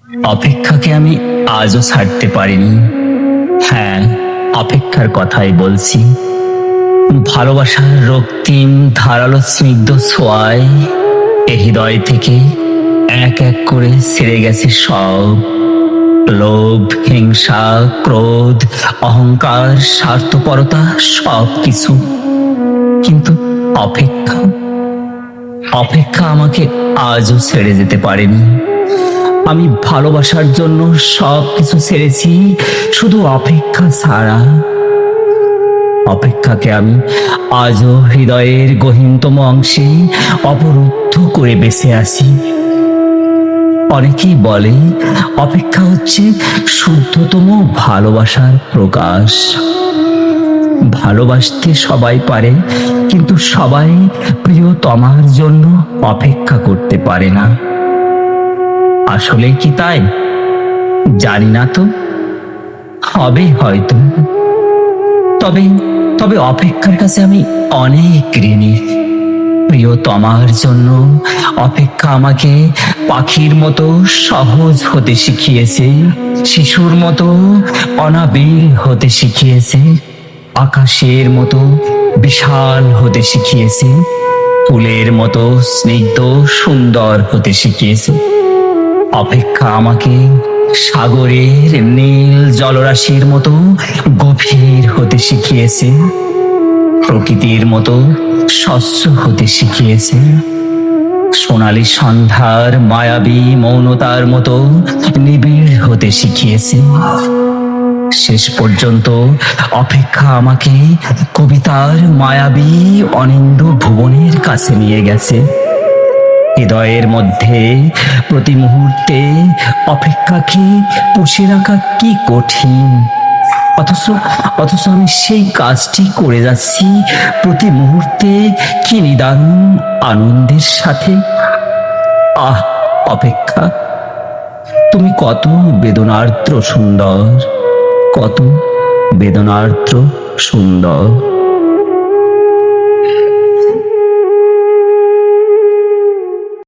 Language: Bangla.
অপেক্ষাকে আমি আজও ছাড়তে পারিনি। হ্যাঁ, অপেক্ষার কথাই বলছি। ভালোবাসার রক্তিম ধারালো স্নিগ্ধ ছোঁয়ায় এ হৃদয় থেকে এক এক করে ছেড়ে গেছে সব লোভ, হিংসা, ক্রোধ, অহংকার, স্বার্থপরতা, সব কিছু। কিন্তু অপেক্ষা অপেক্ষা আমাকে আজও ছেড়ে যেতে পারেনি। আমি ভালোবাসার জন্য সব কিছু ছেড়েছি, শুধু অপেক্ষা ছাড়া। অপেক্ষাকে আমি আজও হৃদয়ের গহীনতম অংশে অবরুদ্ধ করে বেঁচে আছি। অনেকেই বলে অপেক্ষা হচ্ছে শুদ্ধতম ভালোবাসার প্রকাশ। ভালোবাসতে সবাই পারে, কিন্তু সবাই প্রিয়তমার জন্য অপেক্ষা করতে পারে না। আসলে কি তাই? জানি না তো, হবে হয়তো। তবে তবে অপেক্ষার কাছে আমি অনেক ঋণী। প্রিয়তমার জন্য অপেক্ষা আমাকে পাখির মতো সহজ হতে শিখিয়েছে, শিশুর মতো অনাবিল হতে শিখিয়েছে, আকাশের মতো বিশাল হতে শিখিয়েছে, ফুলের মতো স্নিগ্ধ সুন্দর হতে শিখিয়েছে। অপেক্ষা আমাকে সাগরের নীল জলরাশির মতো গভীর হতে শিখিয়েছে, প্রকৃতির মতো স্বচ্ছ হতে শিখিয়েছে, সোনালী সন্ধ্যার মায়াবী মৌনতার মতো নিবিড় হতে শিখিয়েছে। শেষ পর্যন্ত অপেক্ষা আমাকে কবিতার মায়াবী অনিন্দ্য ভুবনের কাছে নিয়ে গেছে। হৃদয়ের মধ্যে প্রতি মুহূর্তে অপেক্ষাকে পুষে রাখা কি কঠিন, অথচ অথচ আমি সেই কাজটি করে যাচ্ছি প্রতি মুহূর্তে, কি নিদারুণ আনন্দের সাথে। আহ, অপেক্ষা, তুমি কত বেদনার্দ্র সুন্দর, কত বেদনার্দ্র সুন্দর।